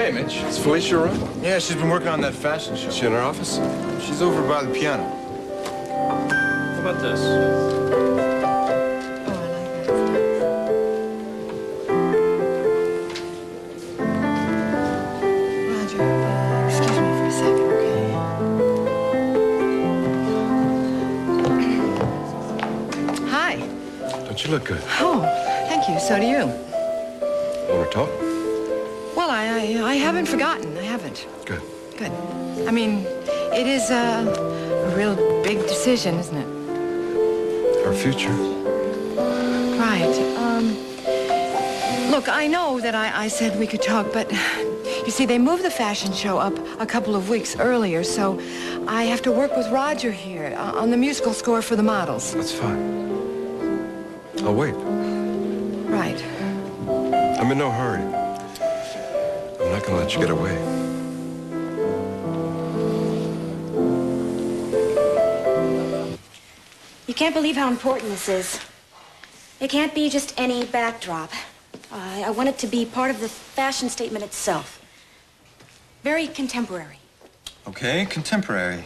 Hey, Mitch. Is Felicia around? Yeah, she's been working on that fashion show. Is she in her office? She's over by the piano. How about this? Oh, I like that. Roger, excuse me for a second, okay? Hi. Don't you look good? Oh, thank you. So do you. Want to talk? Well, I haven't forgotten. I haven't. Good. Good. I mean, it is a real big decision, isn't it? Our future. Right. Look, I know that I said we could talk, but you see, they moved the fashion show up a couple of weeks earlier, so I have to work with Roger here on the musical score for the models. That's fine. I'll wait. Right. I'm in no hurry. I'm not going to let you get away. You can't believe how important this is. It can't be just any backdrop. I want it to be part of the fashion statement itself. Very contemporary. Okay, contemporary.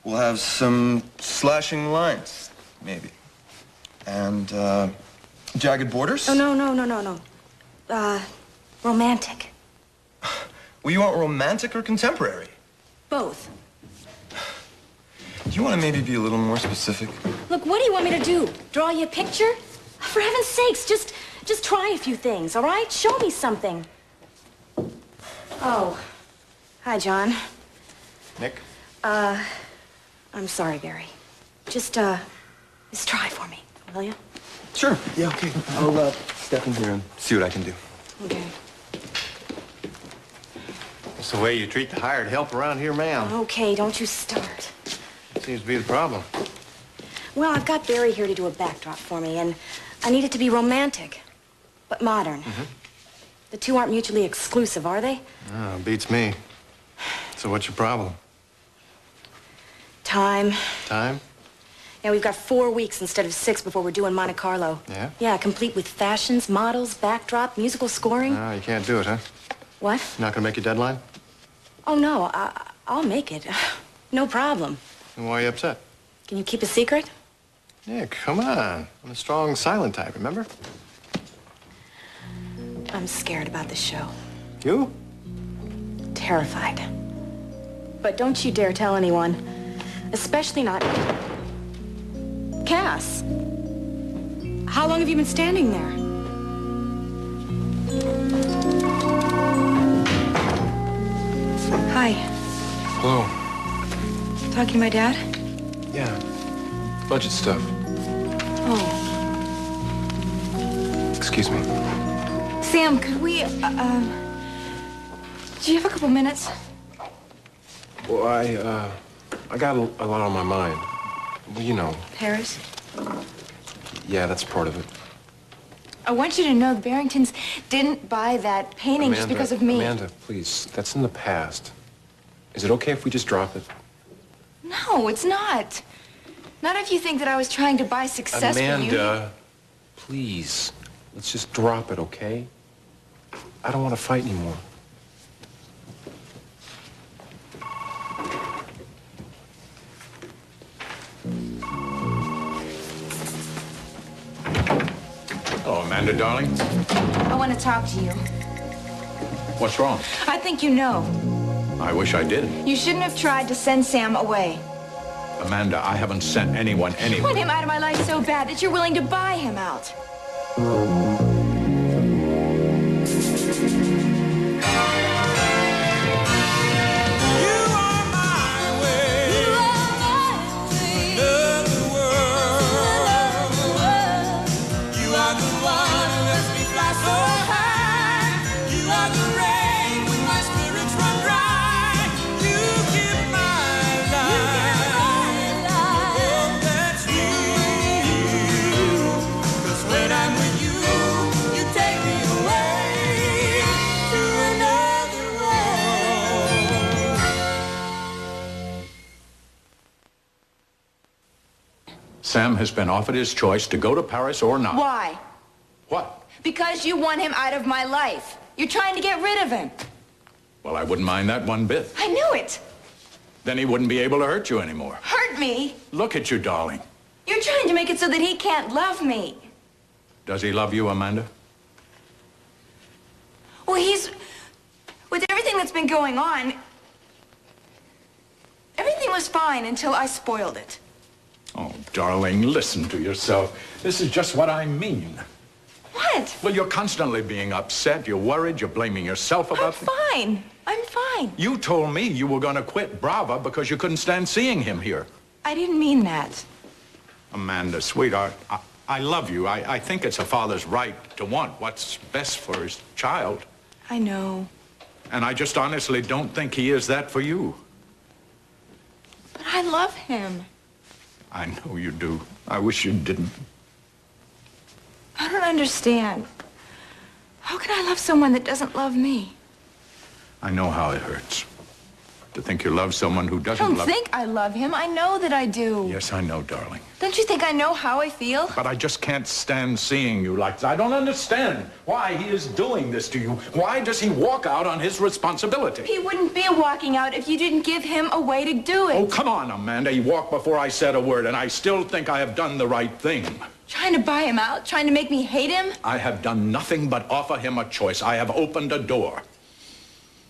We'll have some slashing lines, maybe. And, jagged borders? Oh, no. Romantic. Well, you want romantic or contemporary? Both. Do you want to maybe be a little more specific? Look, what do you want me to do? Draw you a picture? For heaven's sakes, just try a few things, all right? Show me something. Oh. Hi, John. Nick? I'm sorry, Barry. Just try for me, will you? Sure. Yeah, okay. I'll, step in here and see what I can do. Okay. That's the way you treat the hired help around here, ma'am. Okay, don't you start. Seems to be the problem. Well, I've got Barry here to do a backdrop for me, and I need it to be romantic, but modern. The two aren't mutually exclusive, are they? Oh, beats me. So what's your problem? Time. Time? Yeah, we've got 4 weeks instead of 6 before we're due in Monte Carlo. Yeah? Yeah, complete with fashions, models, backdrop, musical scoring. No, you can't do it, huh? What? Not gonna make your deadline? Oh, no, I'll make it. No problem. Then why are you upset? Can you keep a secret? Yeah, come on. I'm a strong, silent type, remember? I'm scared about the show. You? Terrified. But don't you dare tell anyone. Especially not Cass. How long have you been standing there? Hi. Hello. Talking to my dad? Yeah. Budget stuff. Oh. Excuse me. Sam, could we, do you have a couple minutes? Well, I got a lot on my mind. Well, you know. Paris? Yeah, that's part of it. I want you to know the Barringtons didn't buy that painting just because of me. Amanda, please. That's in the past. Is it okay if we just drop it? No, it's not. Not if you think that I was trying to buy success for you. Amanda, please. Let's just drop it, okay? I don't want to fight anymore. Oh, Amanda, darling. I want to talk to you. What's wrong? I think you know. I wish I did. You shouldn't have tried to send Sam away. Amanda, I haven't sent anyone I anywhere. want him out of my life so bad that you're willing to buy him out. Sam has been offered his choice to go to Paris or not. Why? What? Because you want him out of my life. You're trying to get rid of him. Well, I wouldn't mind that one bit. I knew it. Then he wouldn't be able to hurt you anymore. Hurt me? Look at you, darling. You're trying to make it so that he can't love me. Does he love you, Amanda? Well, with everything that's been going on, everything was fine until I spoiled it. Oh, darling, listen to yourself. This is just what I mean. What? Well, you're constantly being upset, you're worried, you're blaming yourself I'm about fine. I'm fine. You told me you were going to quit Brava because you couldn't stand seeing him here. I didn't mean that. Amanda, sweetheart, I love you. I think it's a father's right to want what's best for his child. I know. And I just honestly don't think he is that for you. But I love him. I know you do. I wish you didn't. I don't understand. How can I love someone that doesn't love me? I know how it hurts. To think you love someone who I doesn't don't love... think I love him. I know that I do. Yes, I know, darling. Don't you think I know how I feel? But I just can't stand seeing you like that. I don't understand why he is doing this to you. Why does he walk out on his responsibility? He wouldn't be walking out if you didn't give him a way to do it. Oh, come on, Amanda. He walked before I said a word, and I still think I have done the right thing. Trying to buy him out? Trying to make me hate him? I have done nothing but offer him a choice. I have opened a door.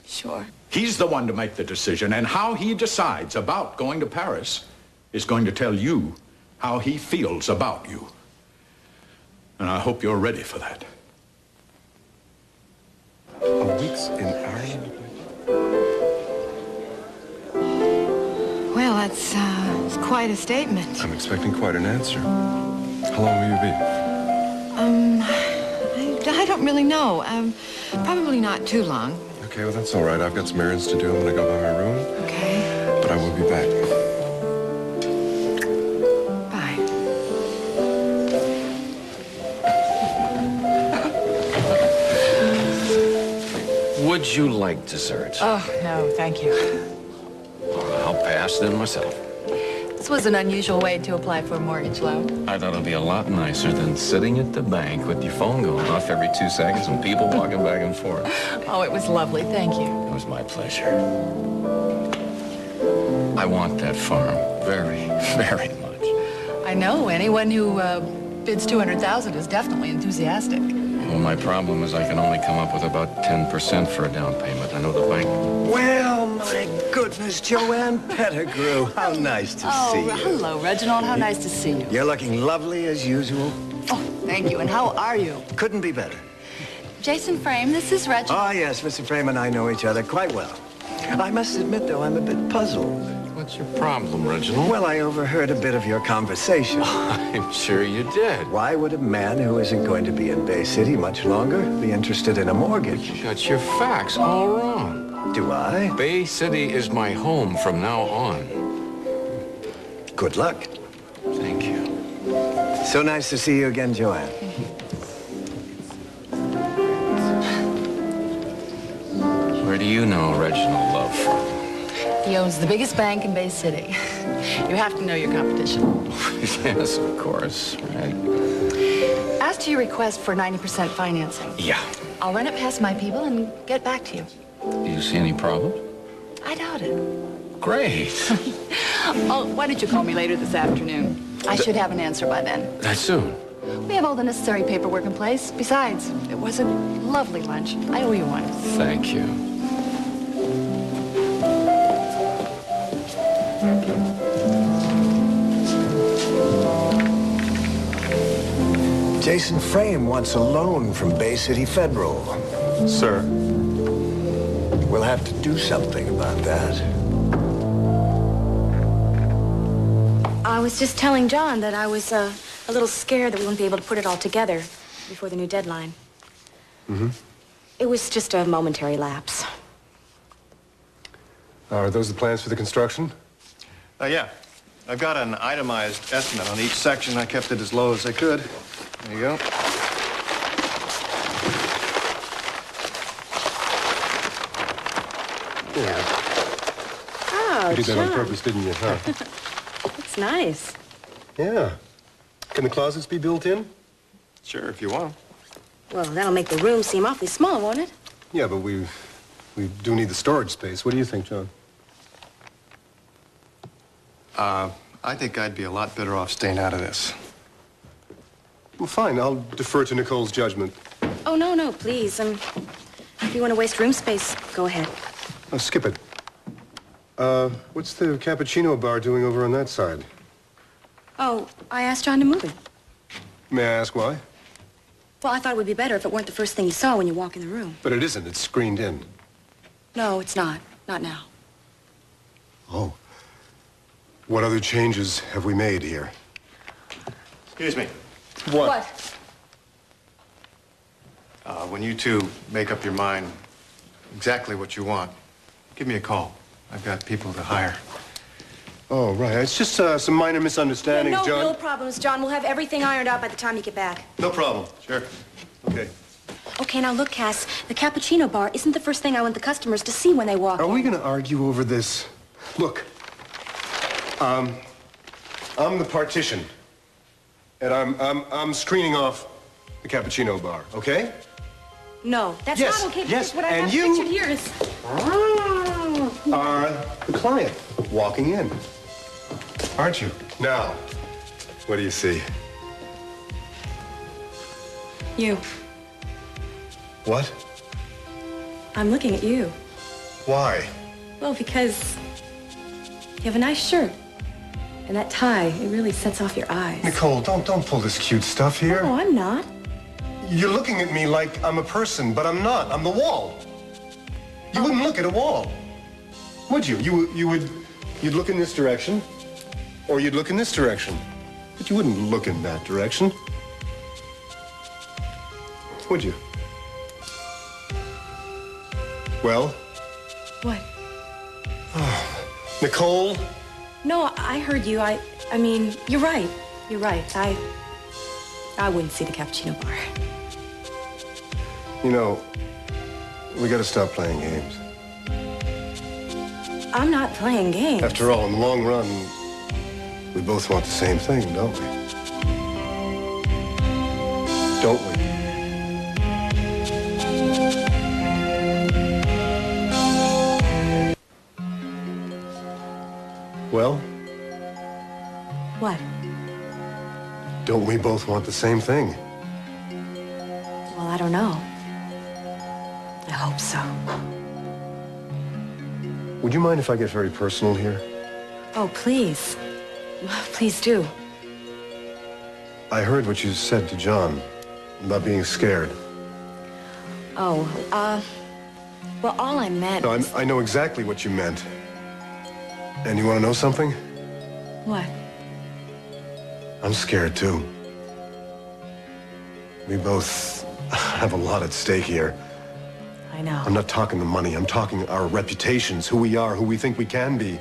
Sure. He's the one to make the decision, and how he decides about going to Paris is going to tell you how he feels about you. And I hope you're ready for that. Weeks in Ireland? Well, that's it's quite a statement. I'm expecting quite an answer. How long will you be? I don't really know. Probably not too long. Okay, well, that's all right. I've got some errands to do. I'm going to go by my room. Okay. But I will be back. Bye. Would you like dessert? Oh, no, thank you. I'll pass then myself. This was an unusual way to apply for a mortgage loan. I thought it'd be a lot nicer than sitting at the bank with your phone going off every 2 seconds and people walking back and forth. Oh, it was lovely, thank you. It was my pleasure. I want that farm very, very much. I know anyone who bids $200,000 is definitely enthusiastic. Well, my problem is I can only come up with about 10% for a down payment. I know the bank. Well, my goodness, Joanne Pettigrew. How nice to see you. Hello, Reginald. How nice to see you. You're looking lovely as usual. Oh, thank you. And how are you? Couldn't be better. Jason Frame, this is Reginald. Oh, yes, Mr. Frame and I know each other quite well. I must admit, though, I'm a bit puzzled. What's your problem, Reginald? Well, I overheard a bit of your conversation. I'm sure you did. Why would a man who isn't going to be in Bay City much longer be interested in a mortgage? You got your facts all wrong. Do I? Bay City is my home from now on. Good luck. Thank you. So nice to see you again, Joanne. Where do you know Reginald Love from? He owns the biggest bank in Bay City. You have to know your competition. Yes, of course. Right. As to your request for 90% financing, Yeah. I'll run it past my people and get back to you. Do you see any problems? I doubt it. Great. Oh, why don't you call me later this afternoon? I should have an answer by then. That soon? We have all the necessary paperwork in place. Besides, it was a lovely lunch. I owe you one. Thank you. Jason Frame wants a loan from Bay City Federal. Sir. We'll have to do something about that. I was just telling John that I was a little scared that we wouldn't be able to put it all together before the new deadline. Mm-hmm. It was just a momentary lapse. Are those the plans for the construction? Yeah. I've got an itemized estimate on each section. I kept it as low as I could. There you go. Yeah. Oh, You did that on John. purpose, didn't you, huh? It's nice. Yeah. Can the closets be built in? Sure, if you want. Well, that'll make the room seem awfully small, won't it? Yeah, but we've we do need the storage space. What do you think, John? I think I'd be a lot better off staying out of this. Well, fine. I'll defer to Nicole's judgment. Oh, no, please. If you want to waste room space, go ahead. Oh, skip it. What's the cappuccino bar doing over on that side? Oh, I asked John to move it. May I ask why? Well, I thought it would be better if it weren't the first thing you saw when you walk in the room. But it isn't. It's screened in. No, it's not. Not now. Oh. What other changes have we made here? Excuse me. What? When you two make up your mind exactly what you want, give me a call. I've got people to hire. Oh, right. It's just some minor misunderstandings, no John. real problems, John. We'll have everything ironed out by the time you get back. No problem. Sure. Okay. Okay, now look, Cass. The cappuccino bar isn't the first thing I want the customers to see when they walk in. Are we going to argue over this? Look, I'm the partition, and I'm screening off the cappuccino bar. Okay? No, that's Yes, not okay. yes, Because what I and have you- pictured here is... Are the client walking in? Aren't you? Now, what do you see? You. What? I'm looking at you. Why? Well, because you have a nice shirt. And that tie, it really sets off your eyes. Nicole, don't pull this cute stuff here. No, I'm not. You're looking at me like I'm a person, but I'm not. I'm the wall. You wouldn't look at a wall, would you? You'd look in this direction, or you'd look in this direction, but you wouldn't look in that direction, would you? Well, What? Nicole, No, I heard you. I mean, you're right. You're right. I wouldn't see the cappuccino bar. you know, we gotta stop playing games. I'm not playing games. After all, in the long run, we both want the same thing, don't we? Don't we? Well, What? don't we both want the same thing? Well, I don't know. I hope so. Would you mind if I get very personal here? Oh, please. Please do. I heard what you said to John about being scared. Oh, well, all I meant No, was... I know exactly what you meant. And you want to know something? What? I'm scared, too. We both have a lot at stake here. I know. I'm not talking the money. I'm talking our reputations, who we are, who we think we can be.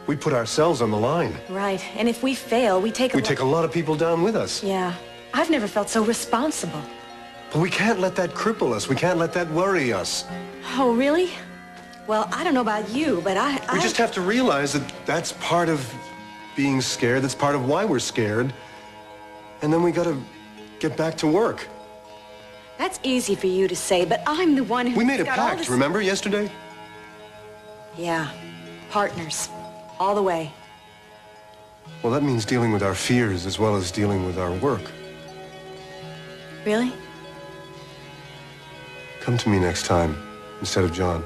We put ourselves on the line. Right. And if we fail, we take We take a lot of people down with us. Yeah. I've never felt so responsible. But we can't let that cripple us. We can't let that worry us. Oh, really? Well, I don't know about you, but We just have to realize that that's part of being scared. That's part of why we're scared. And then we gotta get back to work. That's easy for you to say, but I'm the one who... We made a pact, remember, yesterday? Yeah. Partners. All the way. Well, that means dealing with our fears as well as dealing with our work. Really? Come to me next time instead of John.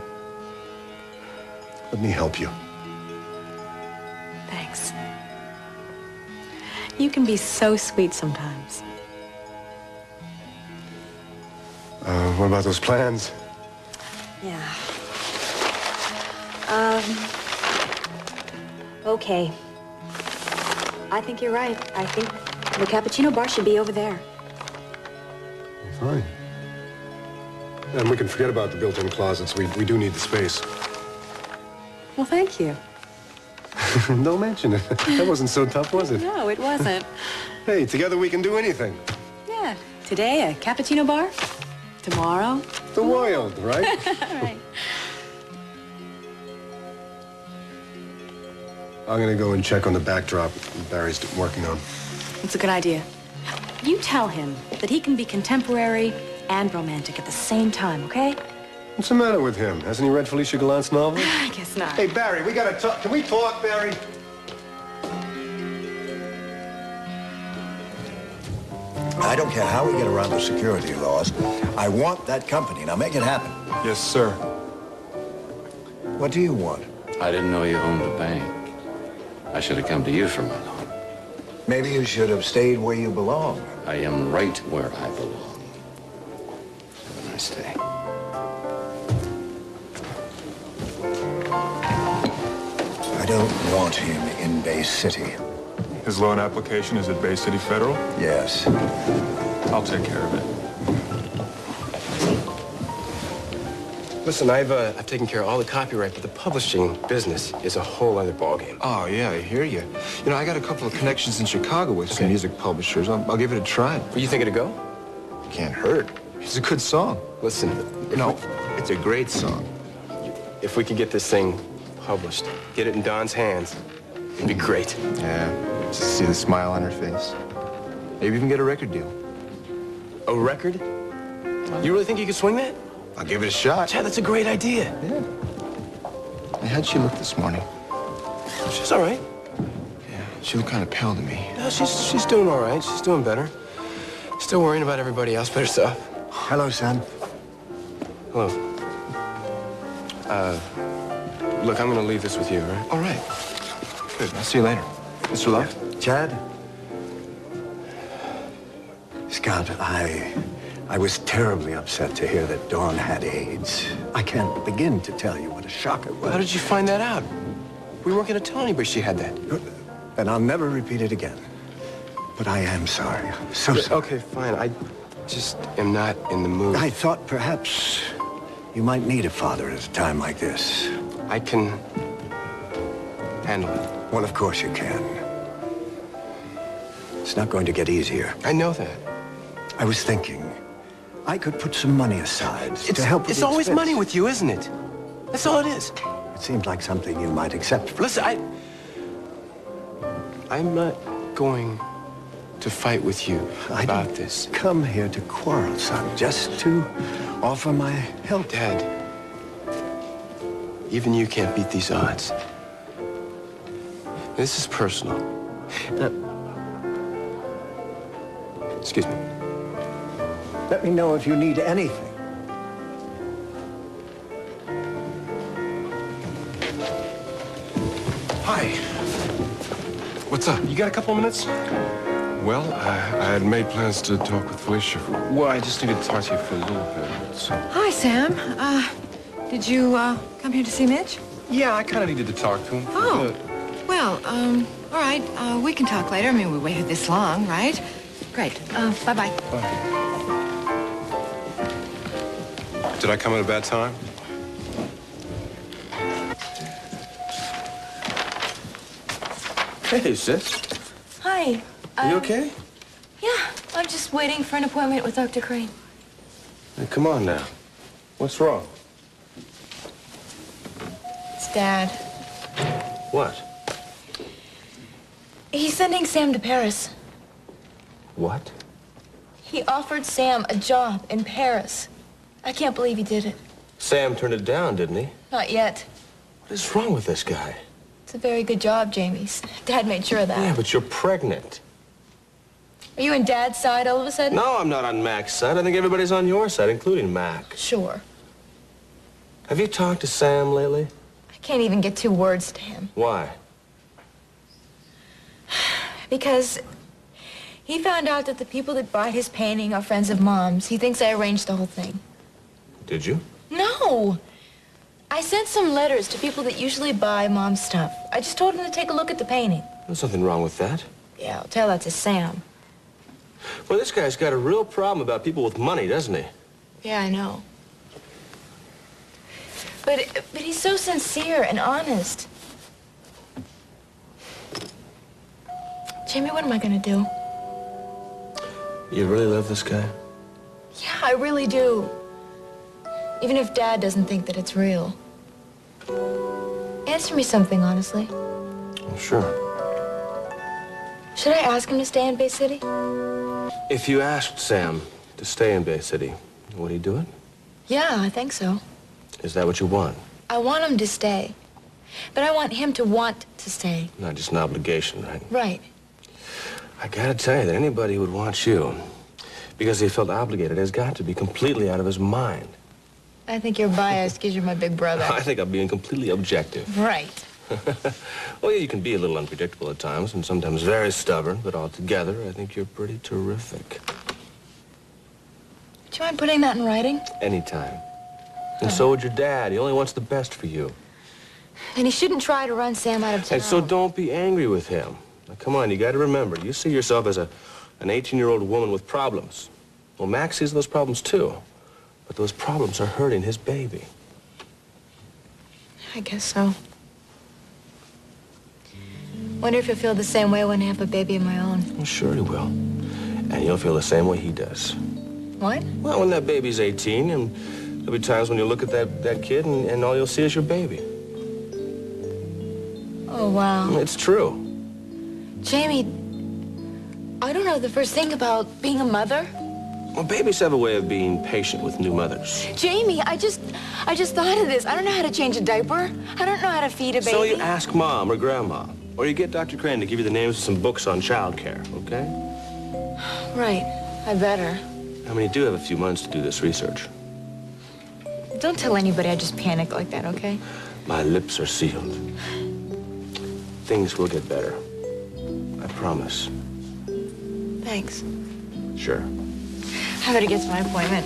Let me help you. Thanks. You can be so sweet sometimes. What about those plans? Yeah. Okay. I think you're right. I think the cappuccino bar should be over there. Fine. And we can forget about the built-in closets. We do need the space. Well, thank you. Don't mention it. That wasn't so tough, was it? No, it wasn't. Hey, together we can do anything. Yeah. Today, a cappuccino bar. Tomorrow. The wild, right? Right. I'm gonna go and check on the backdrop Barry's working on. It's a good idea. You tell him that he can be contemporary and romantic at the same time, okay? What's the matter with him? Hasn't he read Felicia Gallant's novel? I guess not. Hey, Barry, we gotta talk. Can we talk, Barry? I don't care how we get around the security laws. I want that company. Now make it happen. Yes, sir. What do you want? I didn't know you owned the bank. I should have come to you for my loan. Maybe you should have stayed where you belong. I am right where I belong. Have a nice day. I don't want him in Bay City. His loan application is at Bay City Federal? Yes. I'll take care of it. Listen, I've taken care of all the copyright, but the publishing business is a whole other ballgame. Oh, yeah, I hear you. You know, I got a couple of connections in Chicago with some music publishers. I'll give it a try. You think it'd go? Can't hurt. It's a good song. Listen, No, it's a great song. if we could get this thing published, get it in Don's hands, it'd be great. Yeah, just see the smile on her face. Maybe even get a record deal. A record? You really think you could swing that? I'll give it a shot. Chad, that's a great idea. Yeah. Hey, how'd she look this morning? She's all right. Yeah, she looked kind of pale to me. No, she's doing all right. She's doing better. Still worrying about everybody else but herself. Hello, son. Hello. Look, I'm gonna leave this with you, all right? All right. Good. I'll see you later. Mr. Love? Chad? Scott, I was terribly upset to hear that Dawn had AIDS. I can't begin to tell you what a shock it was. How did you find that out? We weren't gonna tell anybody she had that. And I'll never repeat it again. But I am sorry. I'm so sorry. Okay, fine. I just am not in the mood. I thought perhaps you might need a father at a time like this. I can handle it. Well, of course you can. It's not going to get easier. I know that. I was thinking I could put some money aside to help with It's the always expense. money with you, isn't it? That's all it is. It seems like something you might accept. Listen, I'm not going to fight with you about this. Come here to quarrel, son, just to offer my help. Dad, even you can't beat these odds. This is personal. Excuse me. Let me know if you need anything. Hi. What's up? You got a couple of minutes? Well, I had made plans to talk with Felicia. Well, I just needed to talk to you for a little bit. So. Hi, Sam. Did you come here to see Mitch? Yeah, I kind of needed to talk to him. Oh. Well, all right. We can talk later. I mean, we waited this long, right? Great. Bye-bye. Did I come at a bad time? Hey, sis. Hi. You okay? Yeah, I'm just waiting for an appointment with Dr. Crane. Hey, come on now. What's wrong? It's Dad. What? He's sending Sam to Paris. What? He offered Sam a job in Paris. I can't believe he did it. Sam turned it down, didn't he? Not yet. What is wrong with this guy? It's a very good job, Jamie's. Dad made sure of that. Yeah, but you're pregnant. Are you on Dad's side all of a sudden? No, I'm not on Mac's side. I think everybody's on your side, including Mac. Sure. Have you talked to Sam lately? I can't even get 2 words to him. Why? Because he found out that the people that bought his painting are friends of Mom's. He thinks I arranged the whole thing. Did you? No! I sent some letters to people that usually buy Mom's stuff. I just told him to take a look at the painting. There's nothing wrong with that. Yeah, I'll tell that to Sam. Well, this guy's got a real problem about people with money, doesn't he? Yeah, I know. But he's so sincere and honest. Jamie, what am I gonna do? You really love this guy? Yeah, I really do. Even if Dad doesn't think that it's real. Answer me something, honestly. Well, sure. Should I ask him to stay in Bay City? If you asked Sam to stay in Bay City, would he do it? Yeah, I think so. Is that what you want? I want him to stay. But I want him to want to stay. Not just an obligation, right? Right. I gotta tell you that anybody who would want you because he felt obligated has got to be completely out of his mind. I think you're biased because you're my big brother. I think I'm being completely objective. Right. Well, yeah, you can be a little unpredictable at times and sometimes very stubborn, but altogether, I think you're pretty terrific. Do you mind putting that in writing? Anytime. And so would your dad. He only wants the best for you. Then he shouldn't try to run Sam out of town. And so don't be angry with him. Now, come on, you got to remember, you see yourself as an 18-year-old woman with problems. Well, Max sees those problems, too. But those problems are hurting his baby. I guess so. Wonder if you'll feel the same way when I have a baby of my own. Well, sure he will. And you'll feel the same way he does. What? Well, when that baby's 18, and there'll be times when you look at that kid and all you'll see is your baby. Oh, wow. It's true. Jamie, I don't know the first thing about being a mother. Well, babies have a way of being patient with new mothers. Jamie, I just thought of this. I don't know how to change a diaper. I don't know how to feed a baby. So you ask Mom or Grandma, or you get Dr. Crane to give you the names of some books on childcare, okay? Right. I better. I mean, you do have a few months to do this research. Don't tell anybody I just panicked like that, okay? My lips are sealed. Things will get better. I promise. Thanks. Sure. I better get to my appointment.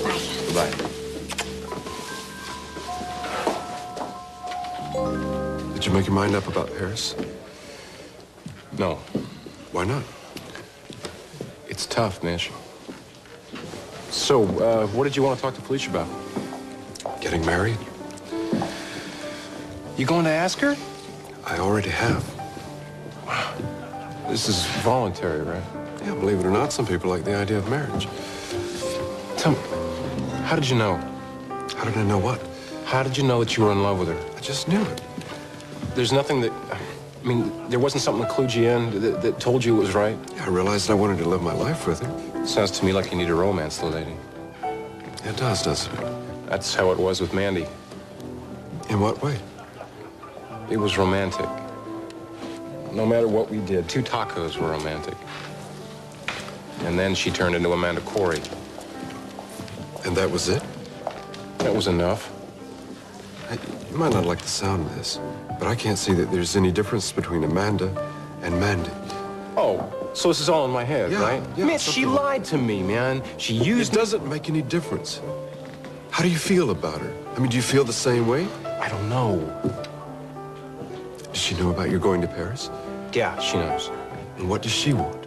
Bye. Bye. Did you make your mind up about Paris? No. Why not? It's tough, Mitch. So, what did you want to talk to Felicia about? Getting married? You going to ask her? I already have. This is voluntary, right? Yeah, believe it or not, some people like the idea of marriage. Tell me, how did you know? How did I know what? How did you know that you were in love with her? I just knew it. There's nothing that... I mean, there wasn't something that clued you in that told you it was right? Yeah, I realized I wanted to live my life with her. Sounds to me like you need a romance, little lady. It does, doesn't it? That's how it was with Mandy. In what way? It was romantic. No matter what we did, 2 tacos were romantic. And then she turned into Amanda Corey. And that was it? That was enough. You might not like the sound of this, but I can't see that there's any difference between Amanda and Mandy. Oh, so this is all in my head, Yeah, right? yeah, Mitch, she something like lied to me, man. She used It doesn't make any difference. How do you feel about her? I mean, do you feel the same way? I don't know. Does she know about your going to Paris? Yeah, she knows. And what does she want?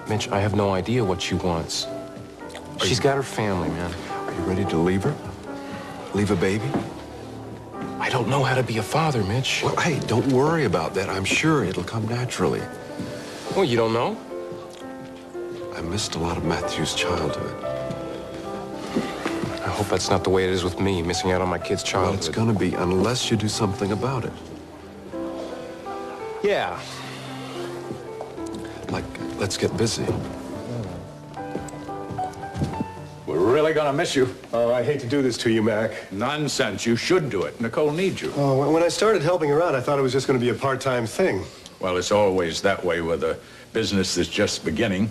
Mitch, I have no idea what she wants. She's got her family, man. Are you ready to leave her? Leave a baby? I don't know how to be a father, Mitch. Well, hey, don't worry about that. I'm sure it'll come naturally. Well, you don't know? I missed a lot of Matthew's childhood. I hope that's not the way it is with me, missing out on my kid's Well, childhood. it's gonna be unless you do something about it. Yeah. Like, let's get busy. We're really gonna miss you. Oh, I hate to do this to you, Mac. Nonsense. You should do it. Nicole needs you. Oh, when I started helping her out, I thought it was just going to be a part-time thing. Well, it's always that way with a business that's just beginning.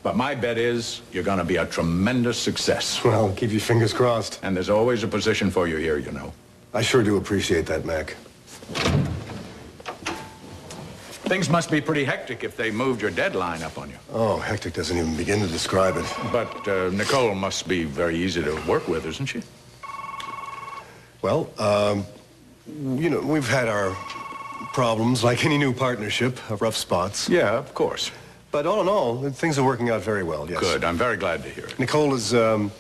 But my bet is you're gonna be a tremendous success. Well, keep your fingers crossed. And there's always a position for you here, you know. I sure do appreciate that, Mac. Things must be pretty hectic if they moved your deadline up on you. Oh, hectic doesn't even begin to describe it. But Nicole must be very easy to work with, isn't she? Well, you know, we've had our problems, like any new partnership, rough spots. Yeah, of course. But all in all, things are working out very well, yes. Good. I'm very glad to hear it. Nicole is, well,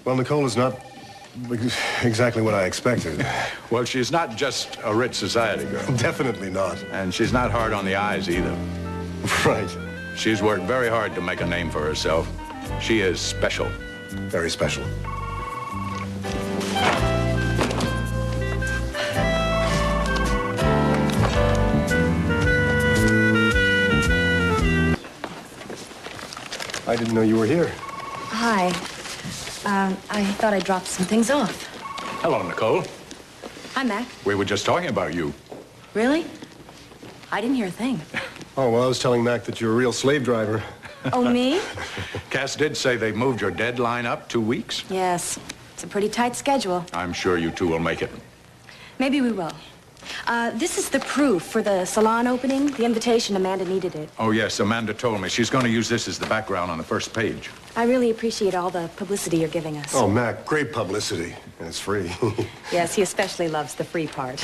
Nicole is not exactly what I expected. Well, she's not just a rich society girl. Definitely not. And she's not hard on the eyes either. Right. She's worked very hard to make a name for herself. She is special. Very special. I didn't know you were here. Hi. I thought I'd drop some things off. Hello, Nicole. Hi, Mac. We were just talking about you. Really? I didn't hear a thing. Oh, well, I was telling Mac that you're a real slave driver. Oh, me? Cass did say they moved your deadline up 2 weeks. Yes. It's a pretty tight schedule. I'm sure you two will make it. Maybe we will. This is the proof for the salon opening. The invitation, Amanda needed it. Oh, yes, Amanda told me. She's going to use this as the background on the first page. I really appreciate all the publicity you're giving us. Oh, Mac, great publicity. And it's free. Yes, he especially loves the free part.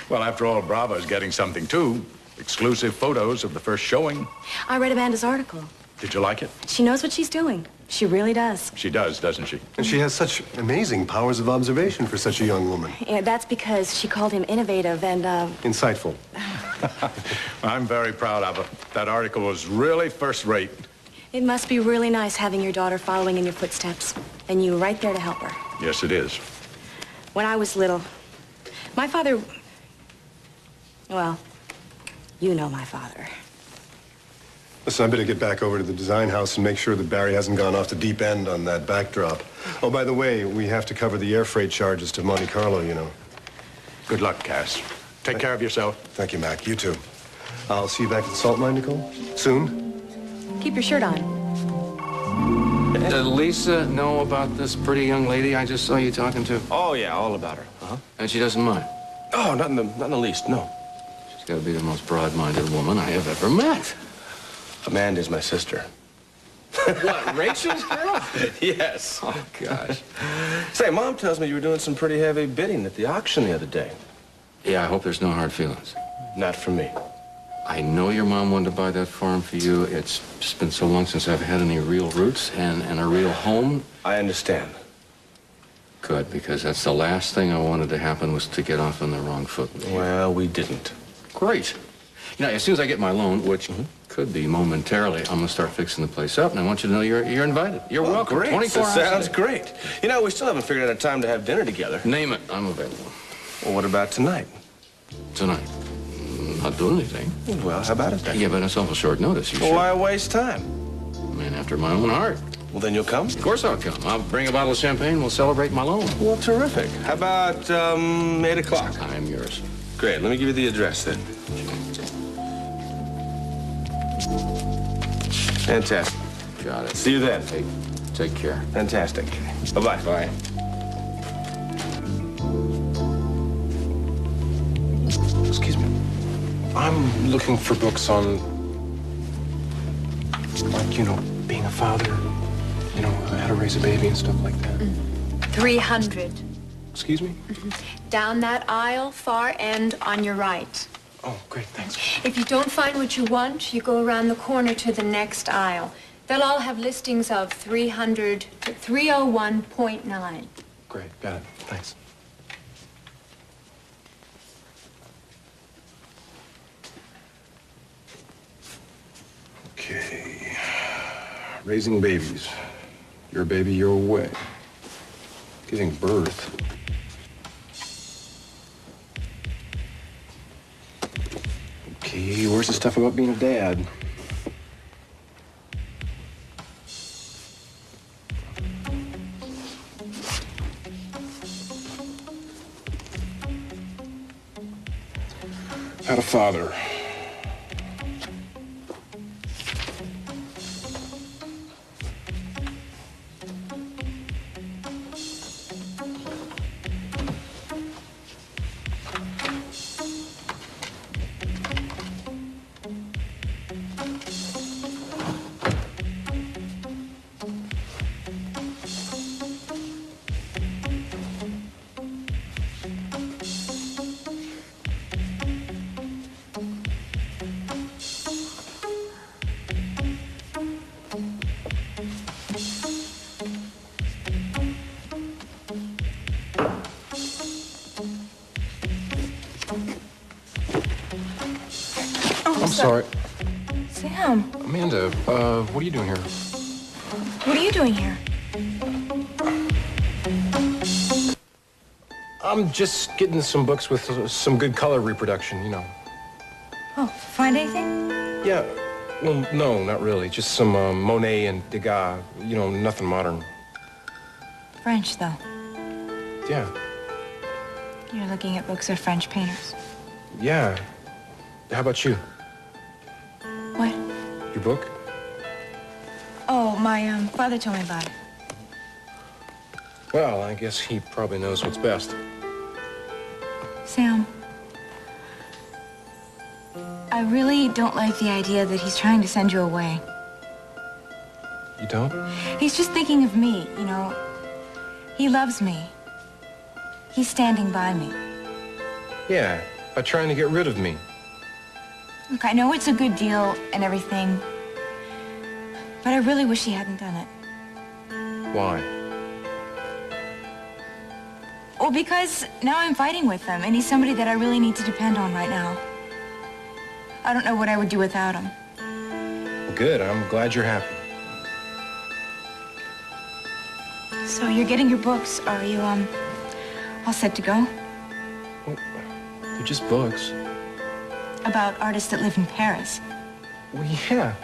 Well, after all, Bravo's getting something, too. Exclusive photos of the first showing. I read Amanda's article. Did you like it? She knows what she's doing. She really does. She does, doesn't she? And she has such amazing powers of observation for such a young woman. Yeah, that's because she called him innovative and, Insightful. I'm very proud of her. That article was really first-rate. It must be really nice having your daughter following in your footsteps. And you right there to help her. Yes, it is. When I was little, my father... Well, you know my father. Listen, I better get back over to the design house and make sure that Barry hasn't gone off the deep end on that backdrop. Oh, by the way, we have to cover the air freight charges to Monte Carlo, you know. Good luck, Cass. Take care of yourself. Thank you, Mac. You too. I'll see you back at the salt mine, Nicole? Soon? Keep your shirt on. Does Lisa know about this pretty young lady I just saw you talking to? Oh, yeah, all about her. Uh-huh. And she doesn't mind? Oh, not in the least, no. She's got to be the most broad-minded woman I have ever met. Amanda's my sister. What, Rachel's girl? Yes. Oh, gosh. Say, Mom tells me you were doing some pretty heavy bidding at the auction the other day. Yeah, I hope there's no hard feelings. Not for me. I know your mom wanted to buy that farm for you. It's just been so long since I've had any real roots and a real home. I understand. Good, because that's the last thing I wanted to happen was to get off on the wrong foot. Well, we didn't. Great. You know, as soon as I get my loan, which could be momentarily, I'm going to start fixing the place up, and I want you to know you're invited. You're welcome. Great. 24 That hours sounds a day. great. You know, we still haven't figured out a time to have dinner together. Name it. I'm available. Well, what about tonight? Tonight? Not doing anything. Well, how about it then? Give myself a short notice. You Well, should. why waste time? Man after my own heart. Well, then you'll come? Of course I'll come. I'll bring a bottle of champagne. We'll celebrate my loan. Well, terrific. How about 8 o'clock? I'm yours. Great. Let me give you the address then. Fantastic. Got it. See you then. Hey, take care. Fantastic. Bye-bye. Bye. Excuse me. I'm looking for books on, like, you know, being a father, you know, how to raise a baby and stuff like that. 300. Excuse me? Down that aisle, far end on your right. Oh, great, thanks. If you don't find what you want, you go around the corner to the next aisle. They'll all have listings of 300 to 301.9. Great, got it. Thanks. Okay. Raising babies. Your baby, your way. Giving birth. Okay, where's the stuff about being a dad? Had a father. I'm sorry. Sam, Amanda, what are you doing here? what are you doing here? I'm just getting some books with some good color reproduction, you know. Oh, find anything? Yeah, well, no, not really. Just some Monet and Degas, you know, nothing modern. French, though. Yeah. You're looking at books of French painters. Yeah. How about you? What? Your book? Oh, my father told me about it. Well, I guess he probably knows what's best. Sam, I really don't like the idea that he's trying to send you away. You don't? He's just thinking of me, you know. He loves me. He's standing by me. Yeah, by trying to get rid of me. Look, I know it's a good deal and everything, but I really wish he hadn't done it. Why? Well, because now I'm fighting with him, and he's somebody that I really need to depend on right now. I don't know what I would do without him. Well, good. I'm glad you're happy. So you're getting your books. Are you, all set to go? Well, they're just books. About artists that live in Paris. Well, yeah.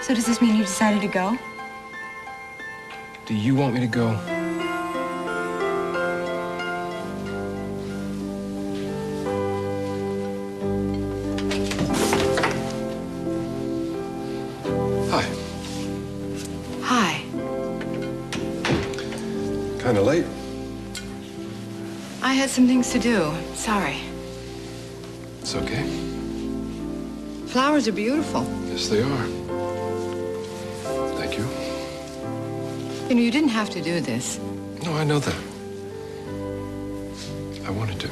So does this mean you decided to go? Do you want me to go? Hi. Hi. Kind of late. I had some things to do. Sorry. It's okay. Flowers are beautiful. Yes, they are. Thank you. You know, you didn't have to do this. No, I know that. I wanted to.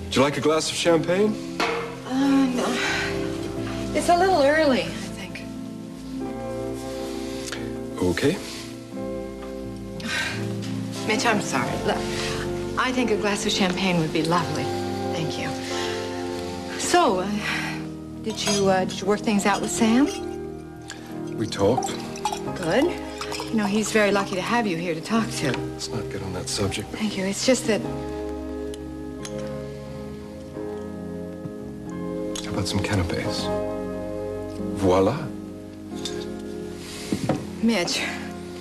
Would you like a glass of champagne? No. It's a little early, I think. Okay. Mitch, I'm sorry. Look, I think a glass of champagne would be lovely. Thank you. So, did you work things out with Sam? We talked. Good. You know, he's very lucky to have you here to talk to. Let's not get on that subject. Thank you. It's just that... How about some canapes? Voila. Mitch,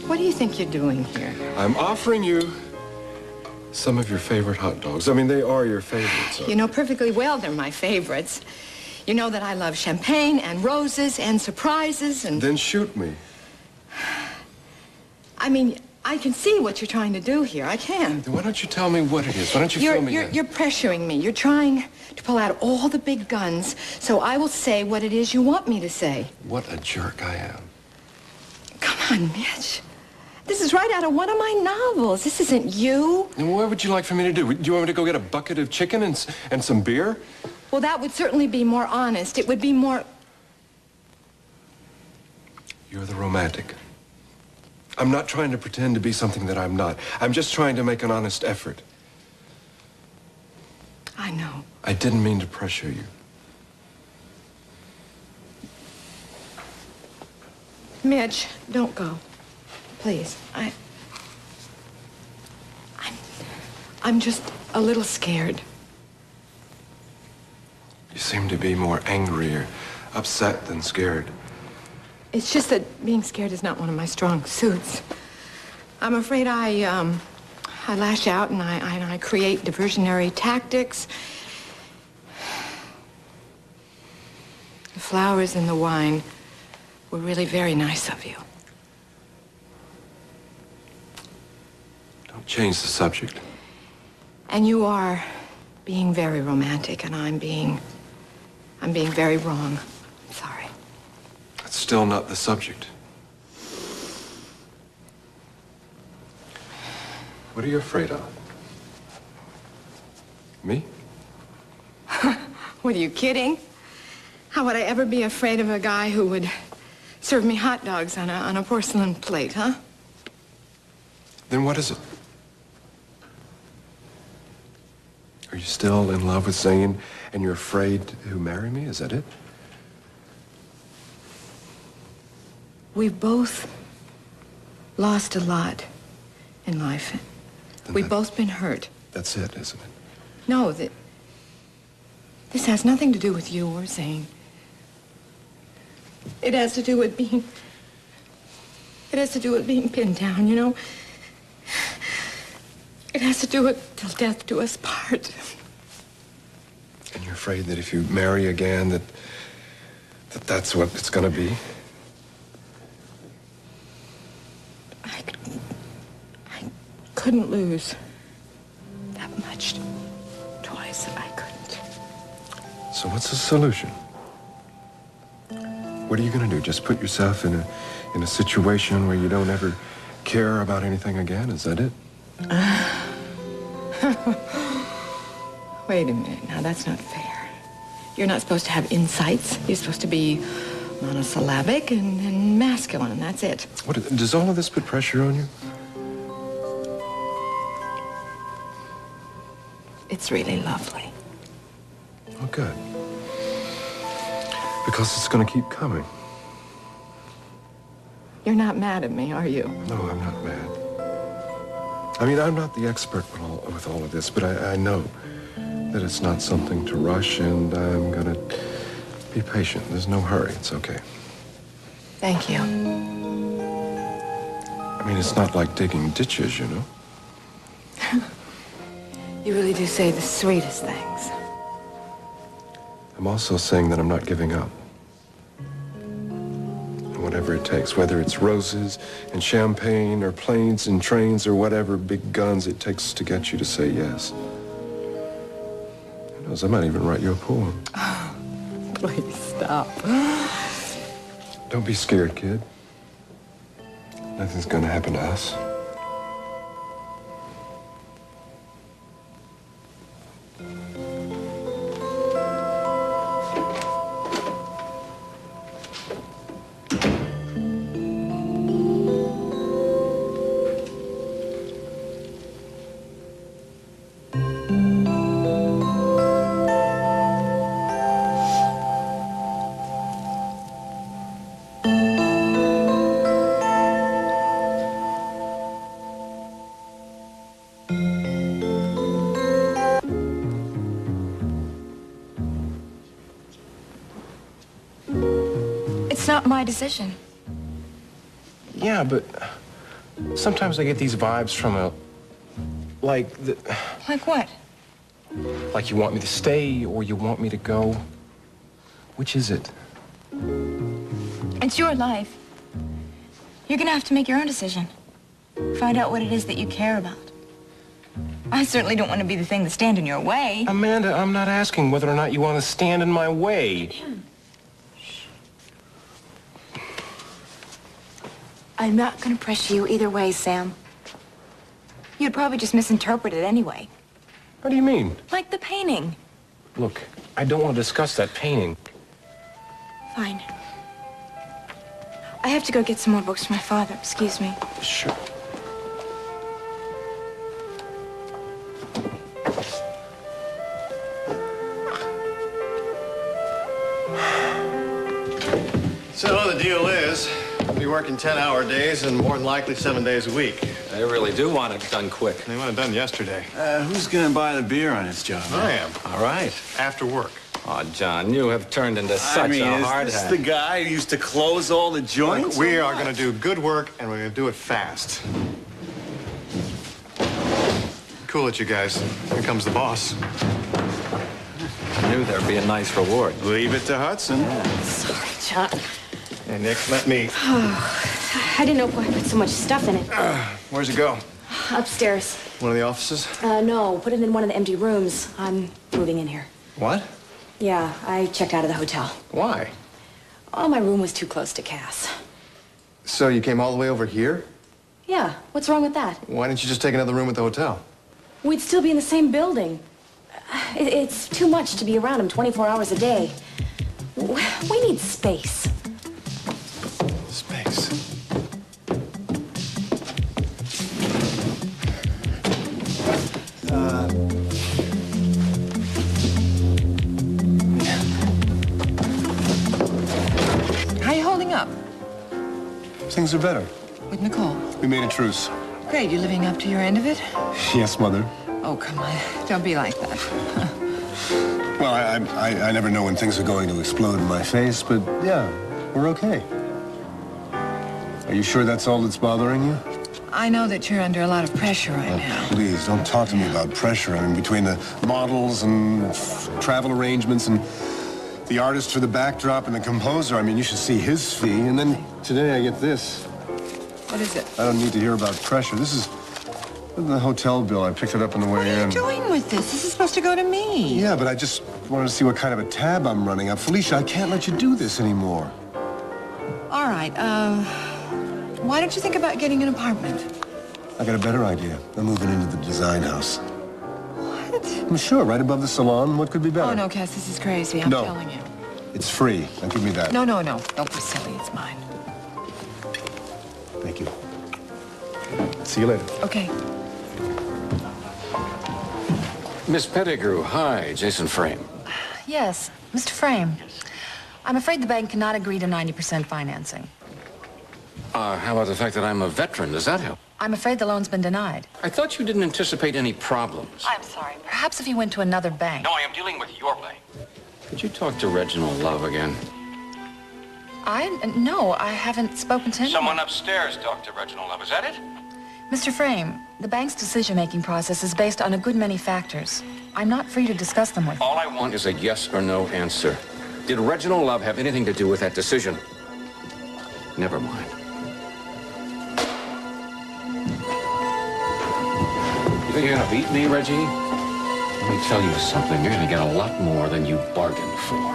what do you think you're doing here? I'm offering you some of your favorite hot dogs. I mean, they are your favorites. You know perfectly well they're my favorites. You know that I love champagne and roses and surprises and... Then shoot me. I mean, I can see what you're trying to do here. I can. Then why don't you tell me what it is? Why don't you fill me in? You're pressuring me. You're trying to pull out all the big guns so I will say what it is you want me to say. What a jerk I am. Come on, Mitch. This is right out of one of my novels. This isn't you. And what would you like for me to do? Do you want me to go get a bucket of chicken and some beer? Well, that would certainly be more honest. It would be more... You're the romantic. I'm not trying to pretend to be something that I'm not. I'm just trying to make an honest effort. I know. I didn't mean to pressure you. Mitch, don't go. Please. I'm just a little scared. You seem to be more angry or upset than scared. It's just that being scared is not one of my strong suits. I'm afraid I lash out and I create diversionary tactics. The flowers and the wine were really very nice of you. Don't change the subject. And you are being very romantic, and I'm being very wrong. I'm sorry. That's still not the subject. What are you afraid of? Me? What, are you kidding? How would I ever be afraid of a guy who would serve me hot dogs on a porcelain plate, huh? Then what is it? Are you still in love with Zane and you're afraid to marry me? Is that it? We've both lost a lot in life. We've both been hurt. That's it, isn't it? No, this has nothing to do with you or Zane. It has to do with being... It has to do with being pinned down, you know? It has to do with till death do us part. And you're afraid that if you marry again, that's what it's gonna be? I couldn't lose that much twice. I couldn't. So what's the solution? What are you gonna do? Just put yourself in a situation where you don't ever care about anything again? Is that it? Wait a minute. Now, that's not fair. You're not supposed to have insights. You're supposed to be monosyllabic and masculine, and that's it. What, does all of this put pressure on you? It's really lovely. Oh, good. Because it's gonna keep coming. You're not mad at me, are you? No, I'm not mad. I mean, I'm not the expert with all of this, but I know that it's not something to rush, and I'm gonna be patient. There's no hurry. It's okay. Thank you. I mean, it's not like digging ditches, you know? You really do say the sweetest things. I'm also saying that I'm not giving up. Whatever it takes, whether it's roses and champagne or planes and trains or whatever big guns it takes to get you to say yes. Who knows, I might even write you a poem. Oh, please stop. Don't be scared, kid. Nothing's gonna happen to us. It's not my decision. Yeah, but sometimes I get these vibes from like what? like you want me to stay or you want me to go. Which is it? It's your life. You're gonna have to make your own decision. Find out what it is that you care about. I certainly don't want to be the thing to stand in your way. Amanda, I'm not asking whether or not you want to stand in my way. I'm not gonna pressure you either way, Sam. You'd probably just misinterpret it anyway. What do you mean? Like the painting. Look, I don't want to discuss that painting. Fine. I have to go get some more books for my father. Excuse me. Sure. So the deal is, we'll be working 10-hour days and more than likely 7 days a week. They really do want it done quick. They want it done yesterday. Who's gonna buy the beer on this job? I am. All right. After work. Oh, John, you have turned into such a hard is this hat. the guy who used to close all the joints? Look, we are going to do good work, and we're going to do it fast. Cool it, you guys. Here comes the boss. I knew there'd be a nice reward. Leave it to Hudson. Sorry, Chuck. Hey, Nick, let me. I didn't know why I put so much stuff in it. Where's it go? Upstairs. One of the offices? No, put it in one of the empty rooms. I'm moving in here. What? Yeah, I checked out of the hotel. Why? Oh, my room was too close to Cass. So you came all the way over here? Yeah, what's wrong with that? Why didn't you just take another room at the hotel? We'd still be in the same building. It's too much to be around him 24 hours a day. We need space. Space. How are you holding up? Things are better. With Nicole? We made a truce. Great, you living up to your end of it? Yes, Mother. Oh, come on. Don't be like that. Well, I never know when things are going to explode in my face, but yeah, We're okay. Are you sure that's all that's bothering you? I know that you're under a lot of pressure right now. Please, don't talk to me about pressure. I mean, between the models and travel arrangements and the artist for the backdrop and the composer, I mean, you should see his fee. And then today I get this. What is it? I don't need to hear about pressure. This is the hotel bill. I picked it up on the way in. What are you doing with this? This is supposed to go to me. Yeah, but I just wanted to see what kind of a tab I'm running up. Felicia, I can't let you do this anymore. All right, why don't you think about getting an apartment? I got a better idea. I'm moving into the design house. What? I'm sure, right above the salon. What could be better? Oh, no, Cass, this is crazy. I'm telling you. It's free. Now give me that. No. Don't be silly. It's mine. Thank you. See you later. Okay. Miss Pettigrew, hi, Jason Frame. Yes, Mr. Frame. I'm afraid the bank cannot agree to 90% financing. How about the fact that I'm a veteran? Does that help? I'm afraid the loan's been denied. I thought you didn't anticipate any problems. I'm sorry. Perhaps if you went to another bank. No, I am dealing with your bank. Could you talk to Reginald Love again? No, I haven't spoken to him. Someone upstairs talked to Reginald Love. Is that it? Mr. Frame, the bank's decision-making process is based on a good many factors. I'm not free to discuss them with you. All I want is a yes or no answer. Did Reginald Love have anything to do with that decision? Never mind. You think you're gonna beat me, Reggie? Let me tell you something. You're gonna get a lot more than you bargained for.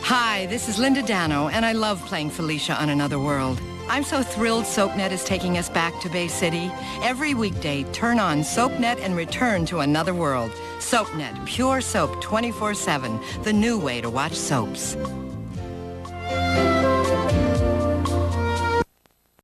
Hi, this is Linda Dano, and I love playing Felicia on Another World. I'm so thrilled SoapNet is taking us back to Bay City. Every weekday, turn on SoapNet and return to Another World. SoapNet, pure soap 24/7, the new way to watch soaps.